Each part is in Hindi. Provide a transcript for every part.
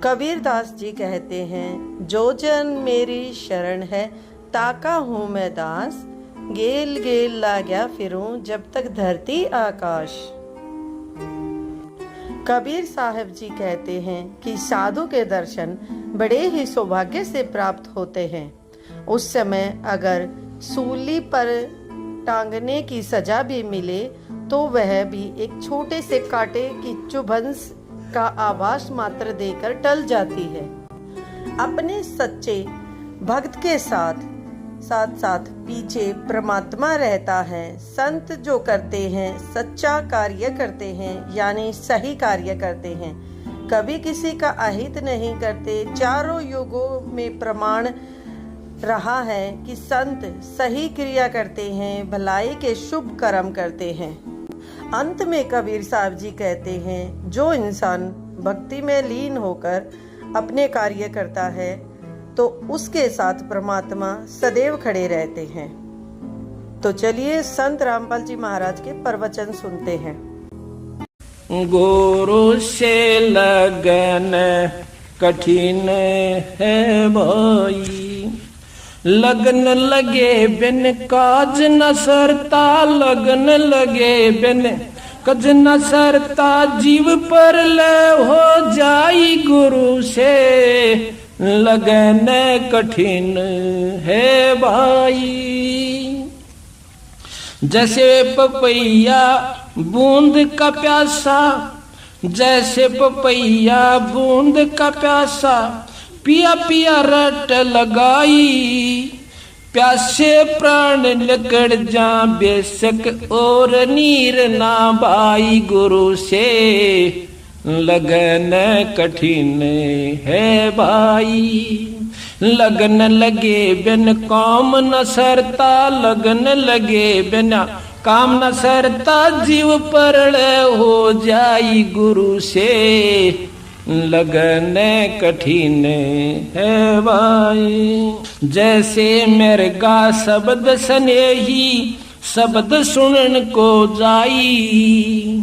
कबीरदास जी कहते हैं, जो जन मेरी शरण है ताका हूँ मैं दास, गेल गेल लाग्या फिरूं जब तक धरती आकाश। कबीर साहब जी कहते हैं कि साधु के दर्शन बड़े ही सौभाग्य से प्राप्त होते हैं। उस समय अगर सूली पर टांगने की सजा भी मिले तो वह भी एक छोटे से कांटे की चुभन का आभास मात्र देकर टल जाती है। अपने सच्चे भक्त के साथ साथ पीछे परमात्मा रहता है। संत जो करते हैं सच्चा कार्य करते हैं, यानी सही कार्य करते हैं, कभी किसी का अहित नहीं करते। चारों युगों में प्रमाण रहा है कि संत सही क्रिया करते हैं, भलाई के शुभ कर्म करते हैं। अंत में कबीर साहब जी कहते हैं, जो इंसान भक्ति में लीन होकर अपने कार्य करता है तो उसके साथ परमात्मा सदैव खड़े रहते हैं। तो चलिए संत रामपाल जी महाराज के प्रवचन सुनते हैं। गुरु से लगन कठिन है भाई, लगन लगे बिन काज न सरता, लगन लगे बिन काज न सरता, जीव पर ले हो जाई गुरु से लगन कठिन है भाई। जैसे पपैया बूंद का प्यासा, जैसे पपैया बूंद का प्यासा, पिया पिया रट लगाई, प्यासे प्राण निकल जा बेशक और नीर ना भाई, गुरु से लगन कठिन है भाई। लगन लगे बिन काम न सरता, लगन लगे बिना काम न सरता, जीव परल हो जाई गुरु से लगन कठिन है भाई। जैसे मृगा शब्द स्नेही, शब्द सुनन को जाई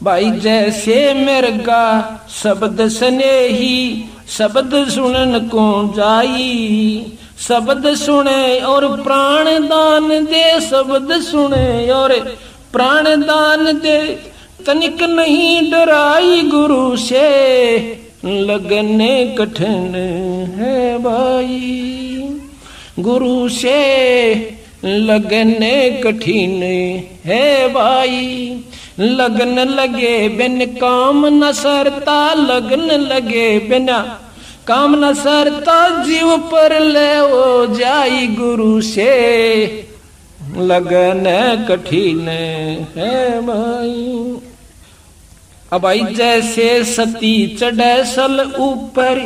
भाई, जैसे मृगा शब्द स्नेही, शब्द सुनन को जाई। शब्द सुने और प्राण दान दे, शब्द सुने और प्राण दान दे, तनिक नहीं डराई गुरु से लगने कठिन है भाई। गुरु से लगने कठिन है भाई। लगन लगे बिन काम न सरता, लगन लगे बिना काम न सरता, जीव पर ले हो जाई गुरु से लगन कठिन है भाई। अब भाई जैसे सती चढ़े सल ऊपर,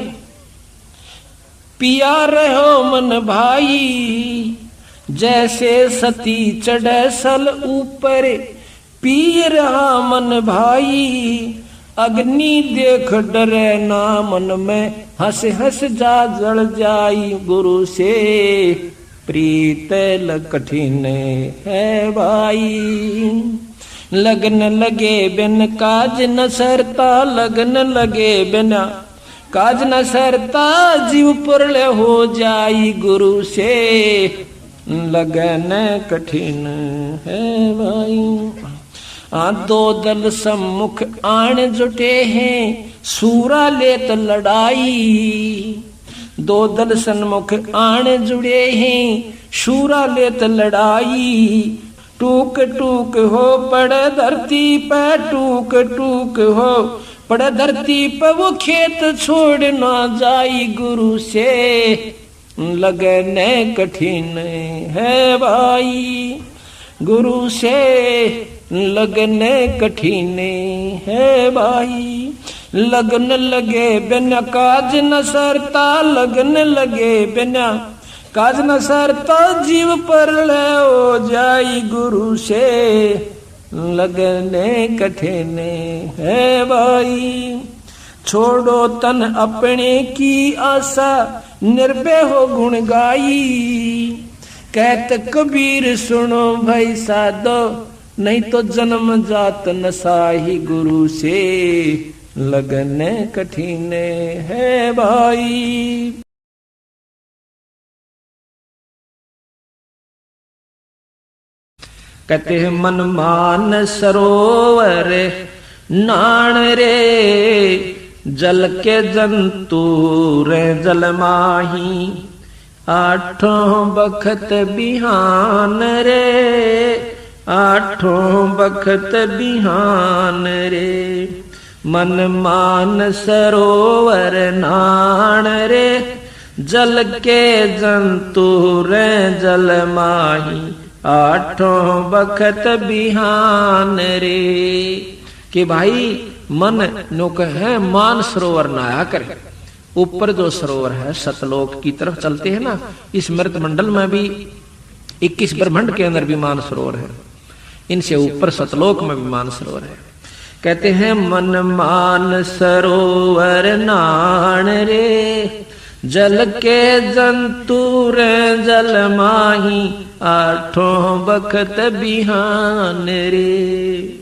पिया रहो मन भाई। जैसे सती चढ़े सल ऊपर, पी रहा मन भाई। अग्नि देख डरे ना मन में, हंस हंस जा जल जाई गुरु से प्रीत कठिन है भाई। लगन लगे बिन काज न सरता, लगन लगे बिना काज न सरता, जीव पुरले हो जाई गुरु से लगन कठिन है भाई। दो दल सम्मुख आण जुटे हैं, सूरा लेत लड़ाई। दो दल सन्मुख आण जुड़े हैं, सूरा लेत लड़ाई। टूक टूक हो पड़े धरती पे, टूक टूक हो पड़े धरती पे, वो खेत छोड़ ना जाई गुरु से लगने कठिन है भाई। गुरु से लगने कठिन है भाई। लगन लगे बिना काज न सरता, लगन लगे बिना काज न सरता, जीव पर ले हो जाई गुरु से लगने कठिन है भाई। छोड़ो तन अपने की आशा, निर्भय हो गुण गाई। कहत कबीर सुनो भाई साधो, नहीं तो जन्म जात नसाही गुरु से लगने कठिने है भाई। कहते हैं मन मान सरोवर नाण रे, जल के जंतु रे जल माही, आठों बखत बिहान रे, आठों बखत बिहान रे। मन मान सरोवर नाण रे, जल के जंतु रे जल माही, आठों बखत बिहान रे। कि भाई मन नो कहे मान सरोवर नहाया करे। ऊपर जो सरोवर है सतलोक की तरफ चलते हैं ना, इस मृत मंडल में भी 21 ब्रह्मांड के अंदर भी मान सरोवर है, इनसे ऊपर सतलोक में भी मान सरोवर है। कहते हैं मन मान सरोवर नाण रे, जल के जंतु रे जल माही, आठों बखत बिहान रे।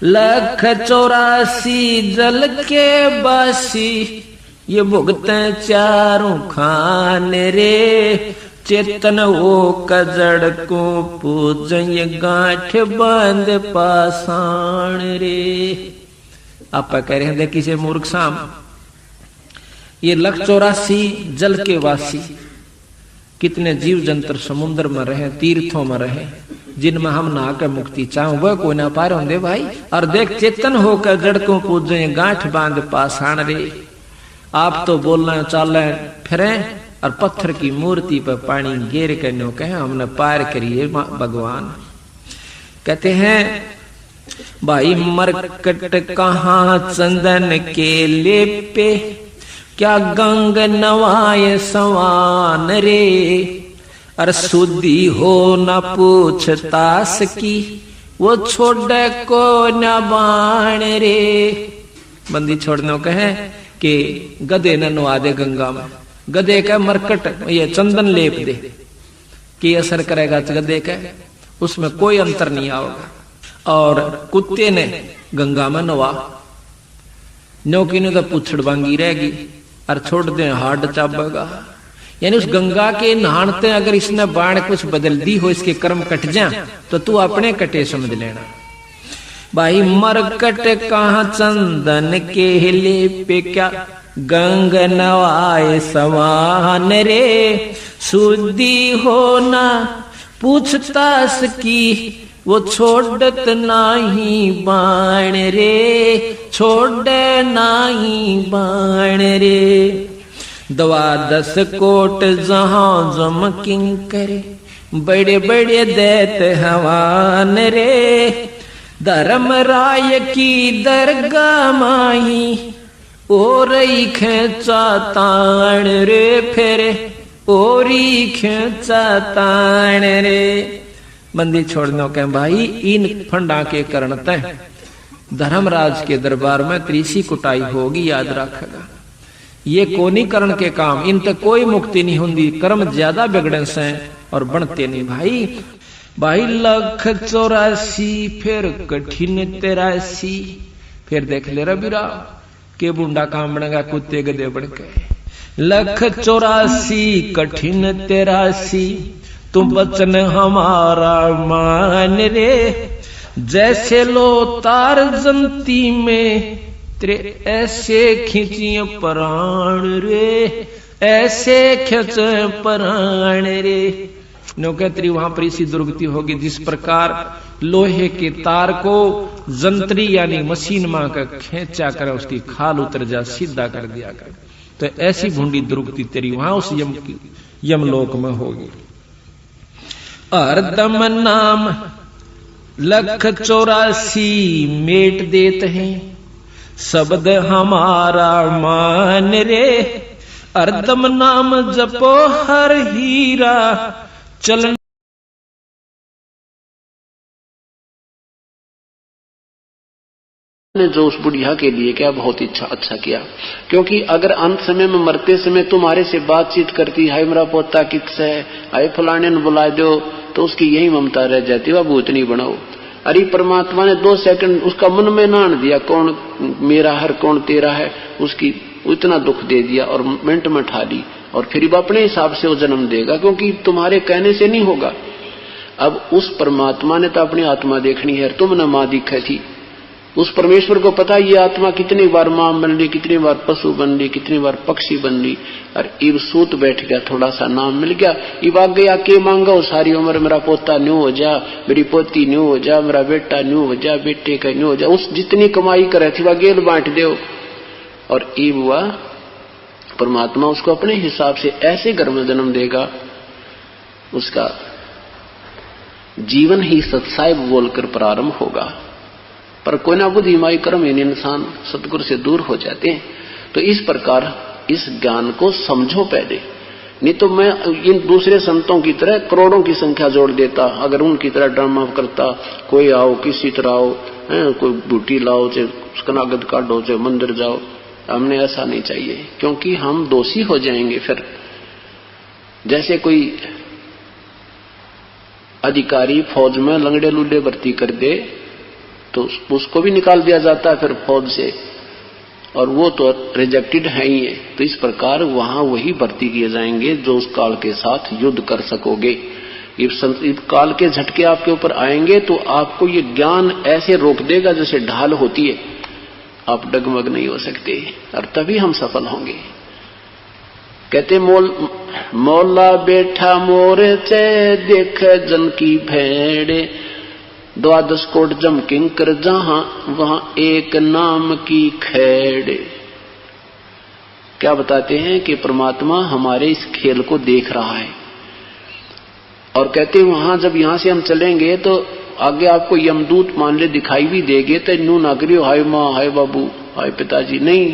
184 जल के बासी, ये भुगते चारों खान रे। चेतन वो कजड़ को पूज, ये गांठ बंद पाषाण रे। आप कह रहे हैं देखिए से मूर्ख साम, ये 184 जल के वासी, कितने जीव जंत्र समुद्र में रहे, तीर्थों में रहे, जिनमें हम नहा कर मुक्ति चाहूं वह कोई ना पार होंगे भाई। और देख चेतन होकर जड़ को पूजे, गांठ बांध पाषाण रे। आप तो बोलना चाले फिरे और पत्थर की मूर्ति पर पानी गेर कर नो कहे हमने पार करिए भगवान। कहते हैं भाई मरकट कहाँ चंदन के लेपे, क्या गंग नवाय सवान रे। अर शुद्धि हो न पूछतास की, वो छोड़ को न बाण रे। बंदी छोड़ने कहे कि गधे न नवा दे गंगा में, गधे का मरकट ये चंदन लेप दे कि असर करेगा गधे का, उसमें कोई अंतर नहीं आएगा। और कुत्ते ने गंगा में नवा, न्योकी ने तो पुछड़ बांगी रहेगी और छोड़ दे हार्ड चाबेगा। यानी उस गंगा के नहानते अगर इसने बाण कुछ बदल दी हो, इसके कर्म कट जाए तो तू अपने कटे समझ लेना। भाई मरकट कहाँ चंदन के लेपे, क्या गंग नवाए सवान रे। शुद्धि हो ना पूछतास की, वो छोड़त नाही बाण रे, छोड़ नाही बाण रे। 12 कोट जहां जम किंकरे, बड़े बड़े दैत हवान रे। धर्म राय की दरगाह माही, ओरई खेचा ताण रे फेरे, ओरी खेचा ताण रे। बंदी छोड़ने के भाई इन फंडा के कारण तय धर्मराज के दरबार में त्रिसी कुटाई होगी, याद रखेगा। ये कोनीकरण के काम, इन तक कोई मुक्ति नहीं होती, कर्म ज्यादा बिगड़े से और बनते नहीं भाई। भाई 184 फिर कठिन 83, फिर देख ले रबीरा के बुंडा काम बनेगा, कुत्ते गधे बन के। 184 कठिन 83, तुम वचन हमारा मान रे। जैसे लो तार जंती में, तेरे ऐसे खींचिए प्राण रे, ऐसे खींच प्राण रे। नौकरी वहां पर इसी दुर्गति होगी जिस प्रकार लोहे के तार को जंत्री यानी मशीन मां का खींचा कर उसकी खाल उतर जा, सीधा कर दिया कर। तो ऐसी भूंडी दुर्गति तेरी वहां उस यमलोक में होगी। हरदम नाम 184 मेट देते हैं, शब्द हमारा मान रे। हरदम नाम जपो हर हीरा, चलन ने जो उस बुढ़िया के लिए क्या बहुत अच्छा किया, क्योंकि अगर अंत समय में मरते समय तुम्हारे से बातचीत करती, हाय मेरा पोता किस है, हाय फलाने ने बुला दो, तो उसकी यही ममता रह जाती, वह भूतनी बनाओ। अरे परमात्मा ने 2 सेकंड उसका मन में नान दिया, कौन मेरा है कौन तेरा है, उसकी इतना दुख दे दिया और मिनट में ठा ली, और फिर वो अपने हिसाब से वो जन्म देगा, क्योंकि तुम्हारे कहने से नहीं होगा। अब उस परमात्मा ने तो अपनी आत्मा देखनी है, तुमने मां दिखी थी। उस परमेश्वर को पता ये आत्मा कितनी बार मां बन ली, कितनी बार पशु बन ली, कितनी बार पक्षी बन ली, और इब सूत बैठ गया, थोड़ा सा नाम मिल गया, इब आ गया के मांगा सारी उम्र मेरा पोता न्यू हो जा, मेरी पोती न्यू हो जा, मेरा बेटा न्यू हो जा, बेटे का न्यू हो जा, उस जितनी कमाई करे थी वह गेल बांट दो। और इब हुआ परमात्मा उसको अपने हिसाब से ऐसे घर में जन्म देगा, उसका जीवन ही सत्साई बोलकर प्रारंभ होगा। पर कोई ना बुद्धि माई कर्म इन इंसान सतगुरु से दूर हो जाते हैं। तो इस प्रकार इस ज्ञान को समझो पहले, नहीं तो मैं इन दूसरे संतों की तरह करोड़ों की संख्या जोड़ देता, अगर उनकी तरह ड्रामा करता, कोई आओ किसी तरह आओ, कोई बूटी लाओ, चाहे उसका नागद काटो, चाहे मंदिर जाओ। हमने ऐसा नहीं चाहिए, क्योंकि हम दोषी हो जाएंगे। फिर जैसे कोई अधिकारी फौज में लंगड़े लुल्ले भर्ती कर दे तो उसको भी निकाल दिया जाता है फिर फौज से, और वो तो रिजेक्टेड है ही है। तो इस प्रकार वहां वही भर्ती किए जाएंगे जो उस काल के साथ युद्ध कर सकोगे। इस काल के झटके आपके ऊपर आएंगे तो आपको ये ज्ञान ऐसे रोक देगा जैसे ढाल होती है, आप डगमग नहीं हो सकते, और तभी हम सफल होंगे। कहते मौला बैठा मोर चे देख जन की भेड़े, 12 कोट जम किंकर जहां वहां एक नाम की खेड़े। क्या बताते हैं कि परमात्मा हमारे इस खेल को देख रहा है, और कहते वहां जब यहां से हम चलेंगे तो आगे आपको यमदूत मान ले दिखाई भी देंगे, तो नू नागरियो हाय माँ हाय बाबू हाय पिताजी नहीं।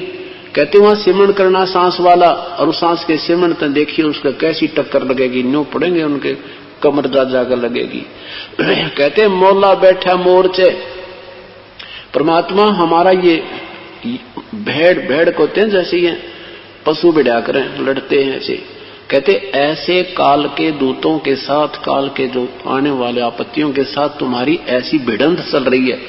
कहते वहां सिमरण करना सांस वाला, और उस सांस के सिमरण तो देखिए उसका कैसी टक्कर लगेगी, न्यू पड़ेंगे उनके कमर जा जाकर लगेगी। कहते मौला बैठा मोर्चे, परमात्मा हमारा ये भेड़ को होते हैं जैसे ये पशु बिड़ा करें लड़ते हैं ऐसे। कहते ऐसे काल के दूतों के साथ, काल के जो आने वाले आपत्तियों के साथ तुम्हारी ऐसी भिड़ंत चल रही है,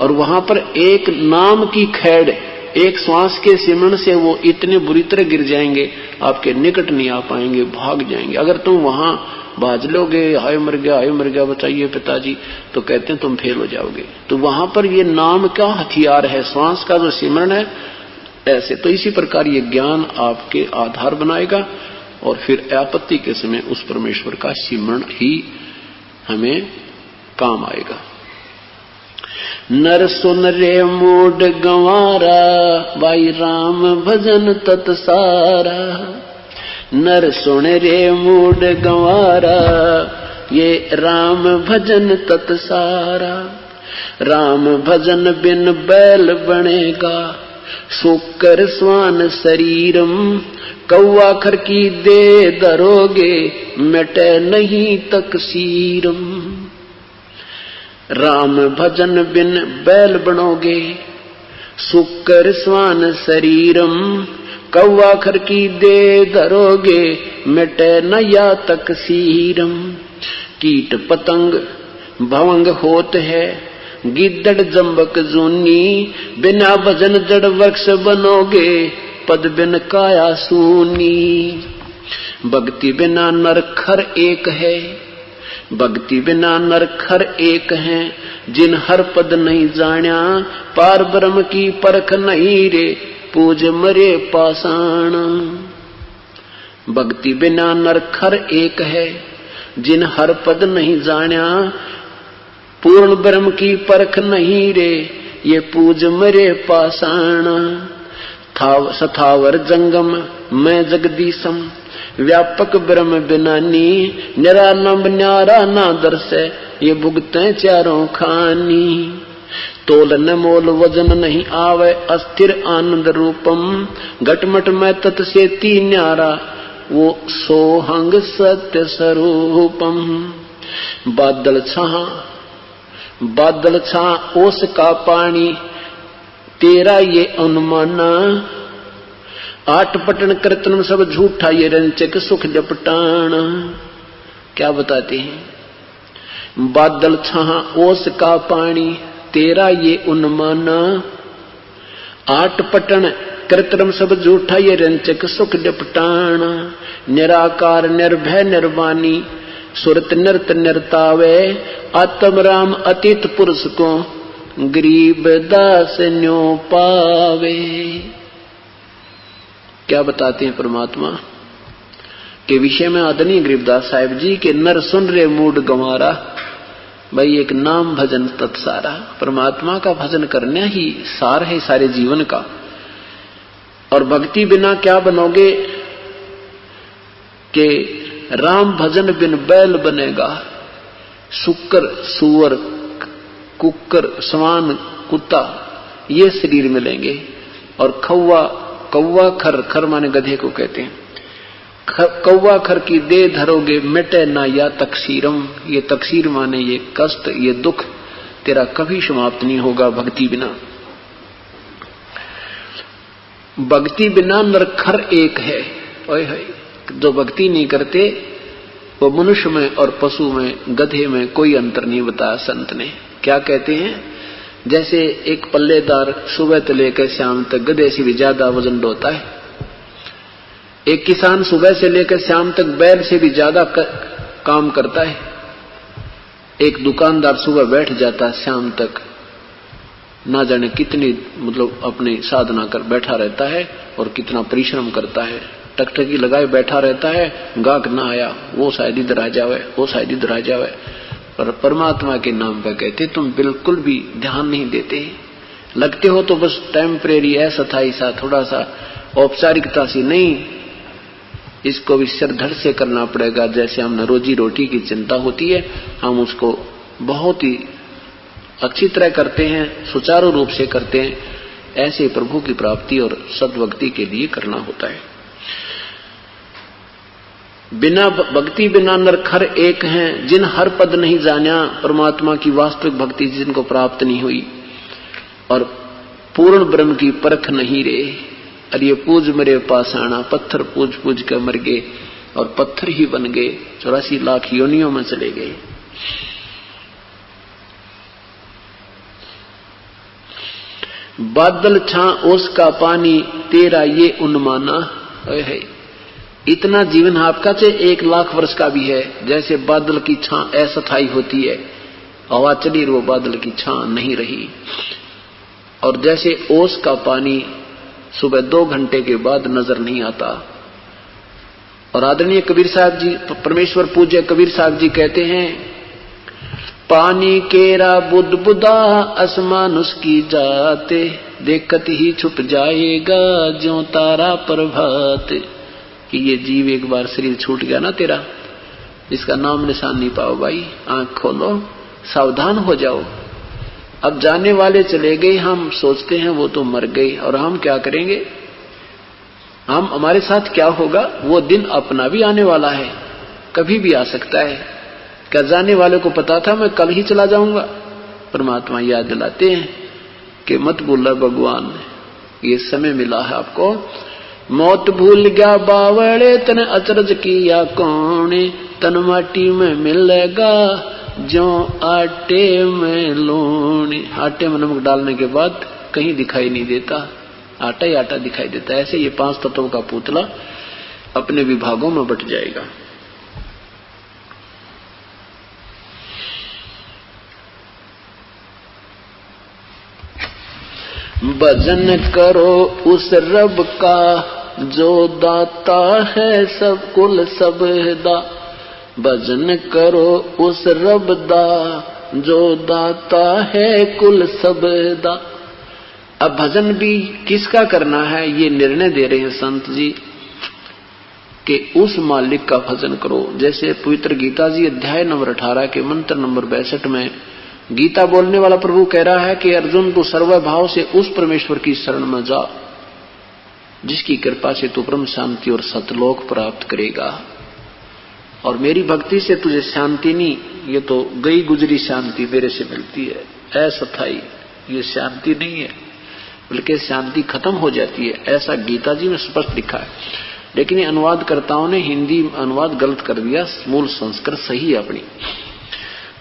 और वहां पर एक नाम की खैड़, एक श्वास के सिमरण से वो इतने बुरी तरह गिर जाएंगे, आपके निकट नहीं आ पाएंगे, भाग जाएंगे। अगर तुम वहां बाज लोगे हाय मर गया बचाइए पिताजी, तो कहते हैं तुम फेल हो जाओगे। तो वहां पर ये नाम का हथियार है, श्वास का जो सिमरण है ऐसे। तो इसी प्रकार ये ज्ञान आपके आधार बनाएगा, और फिर आपत्ति के समय उस परमेश्वर का सिमरण ही हमें काम आएगा। नर सुन रे मूड गंवारा, भाई राम भजन तत्सारा। नर सुन रे मूड गंवारा, ये राम भजन तत्सारा। राम भजन बिन बैल बनेगा, सुकर स्वान शरीरम। कौआ खर की दे दरोगे, मिटे नहीं तकसीरम। राम भजन बिन बैल बनोगे, सुकर स्वान शरीरम। कौआ खर की दे धरोगे, मिटे न या तकसीरम। कीट पतंग भवंग होत है, गिद्दड़ जम्बक जूनी। बिना भजन जड़ वृक्ष बनोगे, पद बिन काया सूनी। भक्ति बिना नर खर एक है, भक्ति बिना नर खर एक है। जिन हर पद नहीं जान्या, पार ब्रह्म की परख नहीं रे। पूज मरे पाषाण। भक्ति बिना नर खर एक है, जिन हर पद नहीं जान्या। पूर्ण ब्रह्म की परख नहीं रे, ये पूज मरे पाषाण। सथावर जंगम मैं जगदीशम, व्यापक ब्रह्म बिनानी। निरालंब न्यारा ना दर्शे, ये भुगते चारों खानी। तोल न मोल वजन नहीं आवे, अस्थिर आनंद रूपम। घटमट में तत्सेती न्यारा, वो सोहंग सत्य स्वरूपम। बादल छा ओस का पानी, तेरा ये अनुमाना। आठ पटन कीर्तन सब झूठा, ये रंचक सुख जपटाना। क्या बताते हैं बादल छहा ओस का पानी तेरा ये उन्माना, आठ पटन कृत्रिम सब झूठा ये रंचक सुख निपटाना, निराकार निर्भय निर्वाणी सुरत नृत निर्तावे, आत्म राम अतीत पुरुष को गरीब दास न्यो पावे। क्या बताते हैं परमात्मा के विषय में आदरणीय गरीबदास साहिब जी के नर सुन रे मूड गंवारा। भाई एक नाम भजन तत्सारा, परमात्मा का भजन करना ही सार है सारे जीवन का। और भक्ति बिना क्या बनोगे कि राम भजन बिन बैल बनेगा, शुक्र सुअर कुकर स्वान कुत्ता ये शरीर मिलेंगे, और कौवा खर, खर माने गधे को कहते हैं, कौवा खर की दे धरोगे मिटे ना या तकसीरम, ये तकसीर माने ये कष्ट ये दुख तेरा कभी समाप्त नहीं होगा भक्ति बिना। भक्ति बिना नरखर एक है। ओए है जो भक्ति नहीं करते वो मनुष्य में और पशु में गधे में कोई अंतर नहीं बताया संत ने। क्या कहते हैं, जैसे एक पल्लेदार सुबह से लेकर शाम तक गधे से भी ज्यादा वजन ढोता है, एक किसान सुबह से लेकर शाम तक बैल से भी ज्यादा काम करता है, एक दुकानदार सुबह बैठ जाता है शाम तक ना जाने कितनी मतलब अपनी साधना कर बैठा रहता है और कितना परिश्रम करता है, टकटकी लगाए बैठा रहता है, गाहक ना आया वो शायद इधर आ जावे वो शायद इधर आ जावे। पर परमात्मा के नाम पर कहते तुम बिल्कुल भी ध्यान नहीं देते, लगते हो तो बस टेम्परेरी अस्थायी सा थोड़ा सा औपचारिकता सी, नहीं इसको भी सिरधड़ से करना पड़ेगा। जैसे हमने रोजी रोटी की चिंता होती है हम उसको बहुत ही अच्छी तरह करते हैं, सुचारू रूप से करते हैं, ऐसे प्रभु की प्राप्ति और सद्भक्ति के लिए करना होता है। बिना भक्ति बिना नरखर एक हैं, जिन हर पद नहीं जाना, परमात्मा की वास्तविक भक्ति जिनको प्राप्त नहीं हुई और पूर्ण ब्रह्म की परख नहीं रहे। अरे पूज मरे पाषाणा, पत्थर पूज पूज कर मर गए और पत्थर ही बन गए, 84 लाख योनियों में चले गए। बादल छा ओस का पानी तेरा ये उन्माना, है इतना जीवन आपका चाहे 1 लाख वर्ष का भी है, जैसे बादल की छां अस्थायी होती है, हवा चली वो बादल की छां नहीं रही। और जैसे ओस का पानी सुबह 2 घंटे के बाद नजर नहीं आता। और आदरणीय कबीर साहब जी, परमेश्वर पूज्य कबीर साहब जी कहते हैं, पानी केरा बुद बुदा आसमान उसकी जाते, देखत ही छुप जाएगा ज्यों तारा प्रभात। कि ये जीव एक बार शरीर छूट गया ना तेरा, इसका नाम निशान नहीं पाओ भाई, आंख खोलो सावधान हो जाओ। अब जाने वाले चले गए, हम सोचते हैं वो तो मर गए, और हम क्या करेंगे, हम हमारे साथ क्या होगा, वो दिन अपना भी आने वाला है, कभी भी आ सकता है। क्या जाने वाले को पता था मैं कल ही चला जाऊंगा? परमात्मा याद दिलाते हैं कि मत भूलना भगवान, ये समय मिला है आपको। मौत भूल गया बावड़े तन अचरज किया कौन, तन माटी में मिलेगा जो आटे में लूण। आटे में नमक डालने के बाद कहीं दिखाई नहीं देता, आटा ही आटा दिखाई देता है। ऐसे ये 5 तत्वों का पुतला अपने विभागों में बट जाएगा। भजन करो उस रब का जो दाता है सब कुल सबदा, भजन करो उस रब दा जो दाता है कुल सबदा। अब भजन भी किसका करना है ये निर्णय दे रहे हैं संत जी कि उस मालिक का भजन करो। जैसे पवित्र गीता जी अध्याय नंबर 18 के मंत्र नंबर 62 में गीता बोलने वाला प्रभु कह रहा है कि अर्जुन तू सर्वभाव से उस परमेश्वर की शरण में जा जिसकी कृपा से तू परम शांति और सतलोक प्राप्त करेगा। और मेरी भक्ति से तुझे शांति नहीं, ये तो गई गुजरी शांति मेरे से मिलती है, अस्थायी ये शांति नहीं है, बल्कि शांति खत्म हो जाती है, ऐसा गीता जी में स्पष्ट लिखा है। लेकिन ये अनुवादकर्ताओं ने हिंदी अनुवाद गलत कर दिया, मूल संस्कृत सही है अपनी।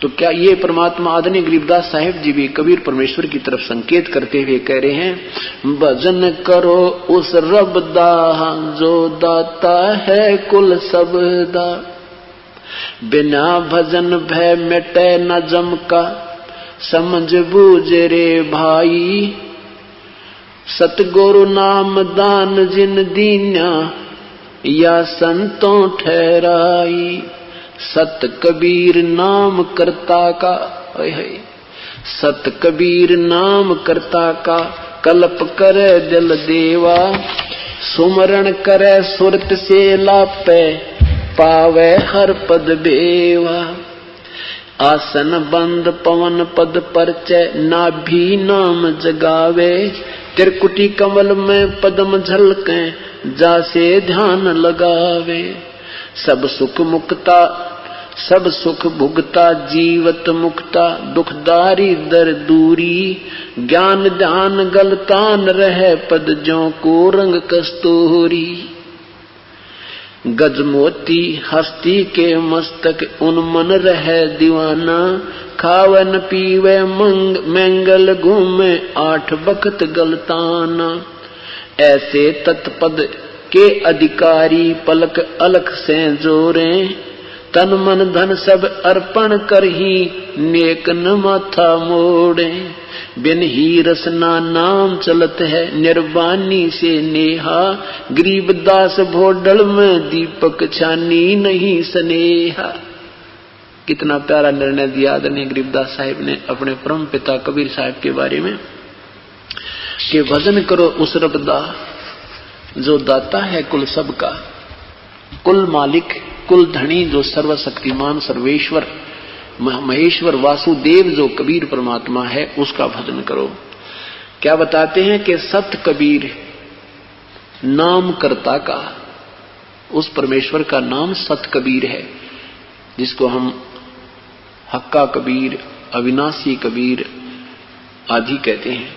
तो क्या ये परमात्मा आदरणीय गरीबदास साहिब जी भी कबीर परमेश्वर की तरफ संकेत करते हुए कह रहे हैं, भजन करो उस रब दा जो दाता है कुल सबदा, बिना भजन भय मिटे न जम का, समझ बूझ रे भाई, सतगुरु नाम दान जिन दीन्या, या संतों ठहराई, सत कबीर नाम करता का, सत कबीर नाम करता का, कल्प करे जल देवा, सुमरण करे सुरत से लापे, पावे हर पद बेवा, आसन बंद पवन पद परचय, नाभि नाम जगावे, त्रिकुटी कमल में पद्म झलके, जासे ध्यान लगावे, सब सुख मुक्ता सब सुख भुगता जीवत मुक्ता, दुखदारी दर दूरी, ज्ञान ध्यान गलतान रहे पद ज्यों को रंग कस्तूरी, गजमोती हस्ती के मस्तक उन्मन रहे दीवाना, खावन पीवे मंगल घूमे 8 बखत गलताना, ऐसे तत्पद के अधिकारी पलक अलख से जोरे, तन मन धन सब अर्पण कर ही नेक न माथा मोड़े, बिन ही रसना नाम चलत है निर्वाणी से नेहा, गरीबदास भोडल में दीपक छानी नहीं स्नेहा। कितना प्यारा निर्णय दिया आदरणीय गरीबदास साहिब ने अपने परम पिता कबीर साहब के बारे में कि भजन करो उस रब दा जो दाता है कुल सबका, कुल मालिक कुल धनी जो सर्वशक्तिमान सर्वेश्वर महेश्वर वासुदेव जो कबीर परमात्मा है उसका भजन करो। क्या बताते हैं कि सत कबीर नाम कर्ता का, उस परमेश्वर का नाम सत कबीर है, जिसको हम हक्का कबीर अविनाशी कबीर आदि कहते हैं।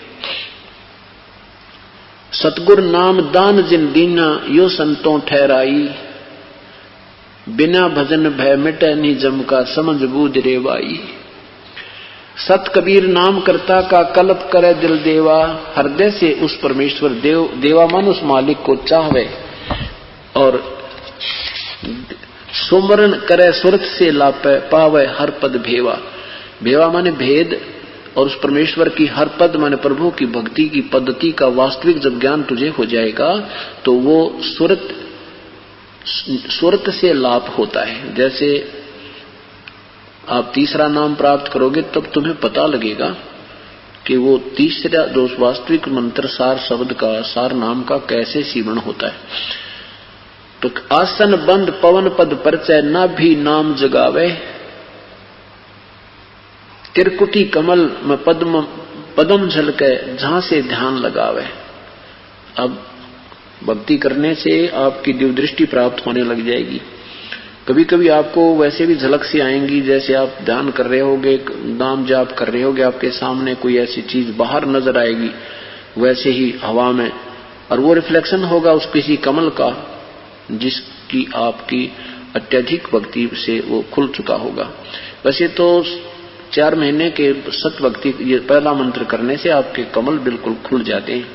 सतगुर नाम दान जिन दीना यो संतों ठहराई, बिना भजन भय मिटे नहीं जम का, समझ बूझ रेवाई। सत कबीर नाम करता का कल्प करे दिल देवा, हृदय से उस परमेश्वर देवा मन उस मालिक को चाहवे और सुमरण करे सुरत से लापे, पावे हर पद भेवा। भेवा माने भेद और उस परमेश्वर की हर पद माने प्रभु की भक्ति की पद्धति का वास्तविक जब ज्ञान तुझे हो जाएगा तो वो सुरत से लाभ होता है। जैसे आप तीसरा नाम प्राप्त करोगे तब तुम्हें पता लगेगा कि वो तीसरा जो वास्तविक मंत्र सार शब्द का सार नाम का कैसे सीवण होता है। तो आसन बंद पवन पद परचय ना भी नाम जगावे, त्रिकुटी कमल में पद्म झलके जहां से ध्यान लगावे। अब भक्ति करने से आपकी दिव्य दृष्टि प्राप्त होने लग जाएगी। कभी कभी आपको वैसे भी झलक से आएंगी, जैसे आप ध्यान कर रहे होगे, नाम जाप कर रहे होगे, आपके सामने कोई ऐसी चीज बाहर नजर आएगी वैसे ही हवा में, और वो रिफ्लेक्शन होगा उस किसी कमल का जिसकी आपकी अत्यधिक भक्ति से वो खुल चुका होगा। वैसे तो 4 महीने के सत भक्ति ये पहला मंत्र करने से आपके कमल बिल्कुल खुल जाते हैं,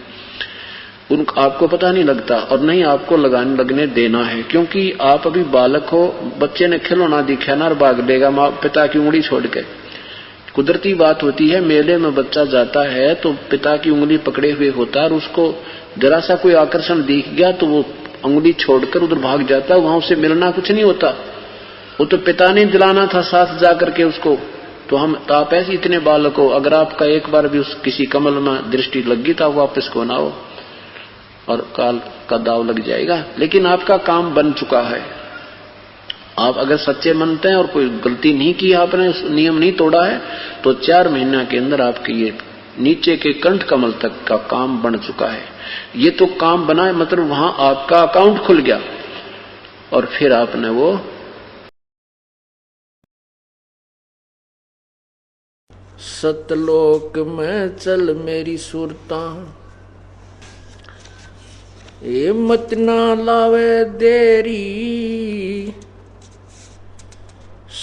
आपको पता नहीं लगता और नहीं आपको लगने देना है, क्योंकि आप अभी बालक हो। बच्चे ने खिलौना दिखा ना और भाग देगा माँ पिता की उंगली छोड़ के। कुदरती बात होती है, मेले में बच्चा जाता है तो पिता की उंगली पकड़े हुए होता है और उसको जरा सा कोई आकर्षण दिख गया तो वो उंगली छोड़कर उधर भाग जाता है, वहां उससे मिलना कुछ नहीं होता। वो तो पिता ने दिलाना था साथ जाकर के उसको। तो आप ऐसे इतने बालक हो, अगर आपका एक बार भी उस किसी कमल में दृष्टि लगी तो वापस को ना हो और काल का दाव लग जाएगा। लेकिन आपका काम बन चुका है। आप अगर सच्चे मनते हैं और कोई गलती नहीं की, आपने नियम नहीं तोड़ा है, तो 4 महीना के अंदर आपके ये नीचे के कंठ कमल तक का काम बन चुका है। ये तो काम बना है, मतलब वहां आपका अकाउंट खुल गया और फिर आपने वो सतलोक में चल मेरी सुरता, ए मत ना लावे देरी,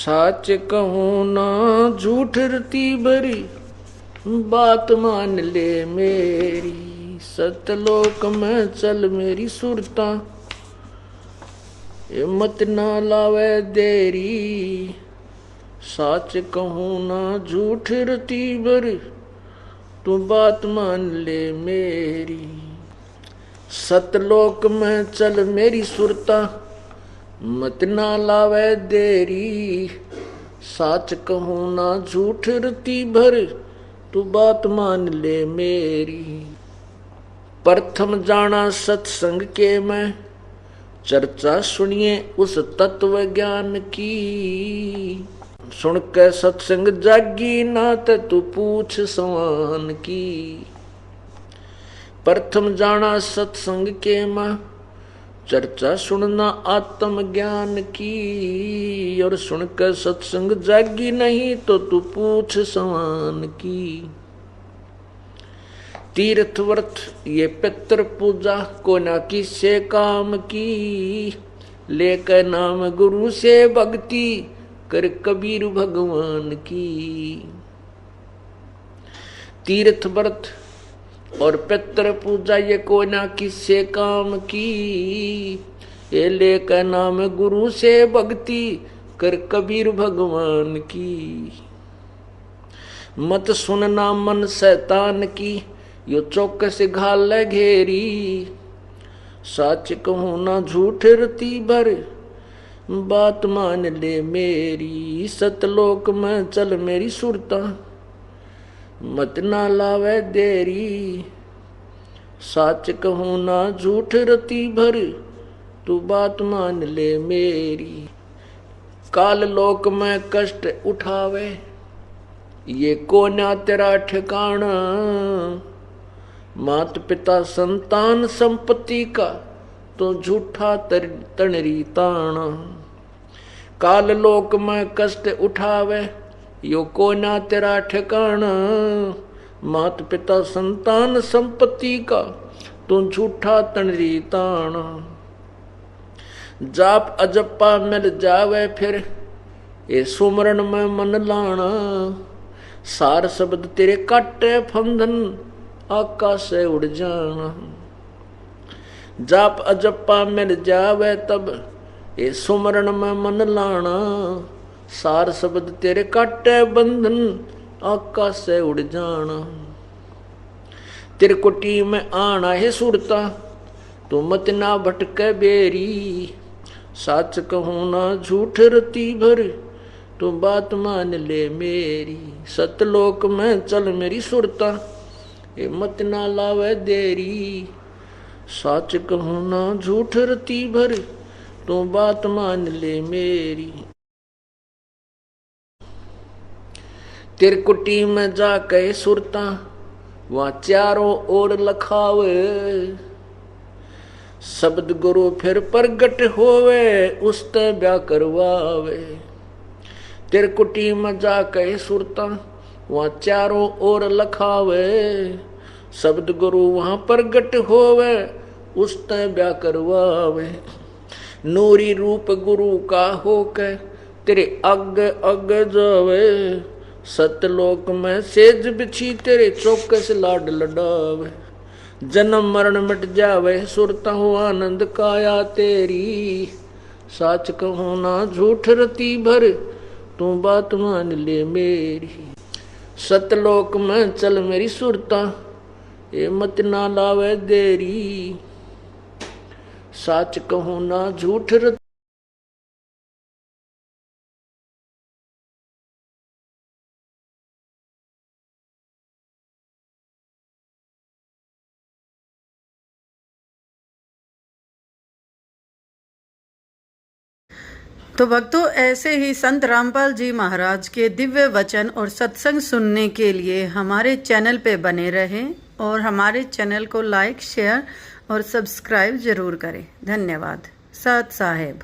साच कहूं ना झूठ रती भरी, बात मान ले मेरी। सतलोक में चल मेरी सुरता, ये मत ना लावे देरी। साच कहूं ना झूठ रती भरी, तू बात मान ले मेरी। सतलोक में चल मेरी सुरता, मत ना लावे देरी। साच कहूं ना झूठ रती भर, तू बात मान ले मेरी। प्रथम जाना सत्संग के मैं, चर्चा सुनिए उस तत्व ज्ञान की। सुन के सत्संग जागी नात, तू पूछ सवान की। प्रथम जाना सत्संग के मैं, चर्चा सुनना आत्म ज्ञान की। और सुनकर सत्संग जागी नहीं तो तू पूछ सवान की। तीर्थ व्रत ये पितृ पूजा को ना किसे काम की। लेकर नाम गुरु से भक्ति कर कबीर भगवान की। तीर्थ व्रत और पितृ पूजा ये कोई ना किससे काम की। ये लेकर नाम गुरु से भक्ति कर कबीर भगवान की। मत सुनना मन शैतान की, यो चौकस घाल घेरी। सच कहूं ना झूठ रती भर, बात मान ले मेरी। सतलोक में चल मेरी सुरता, मत ना लावे देरी। साच कहूं ना झूठ रती भर, तू बात मान ले मेरी। काल लोक में कष्ट उठावे, ये कोना तेरा ठिकाना। मात पिता संतान संपत्ति का, तो झूठा तणरी ताना। काल लोक में कष्ट उठावे, यो कोना तेरा ठिकाना। मात पिता संतान संपत्ति का, तू झूठा तणरी ताना। जाप अजप्पा मिल जावे फिर, ये सुमरन में मन लाना। सार शब्द तेरे काटे फंदन, आकाश से उड़ जाना। जाप अजप्पा मिल जावे तब, ये सुमरन में मन लाना। सार शब्द तेरे काटे बंधन, आकाश से उड़ जाना। त्रिकुटी में आना है सुरता, तो मत ना भटके बेरी। सच कहूं ना झूठ रती भर, तो बात मान ले मेरी। सतलोक में चल मेरी सुरता, ये मत ना लावे देरी। सच कहूं ना झूठ रती भर, तो बात मान ले मेरी। त्रिकुटी में जाके सुरता, वहां चारों ओर लखावे। शब्द गुरु फिर प्रगट होवे, उसते ब्याह करवावे। त्रिकुटी में जाके सुरता, वहां चारों ओर लखावे। शब्द गुरु वहां प्रगट होवे, उसते ब्याह करवावे। नूरी रूप गुरु का होके, तेरे अग अग जावे। सतलोक में सेज बिछी, तेरे चौकस लाड लडावे। जन्म मरण मिट जावे, सुरता हो आनंद काया तेरी। सच कहूं ना झूठ रती भर, तू बात मान ले मेरी। सतलोक में चल मेरी सुरता, ये मत ना लावे देरी। सच कहूं ना झूठ रती। तो भक्तों, ऐसे ही संत रामपाल जी महाराज के दिव्य वचन और सत्संग सुनने के लिए हमारे चैनल पे बने रहें और हमारे चैनल को लाइक, शेयर और सब्सक्राइब जरूर करें। धन्यवाद। सत साहेब।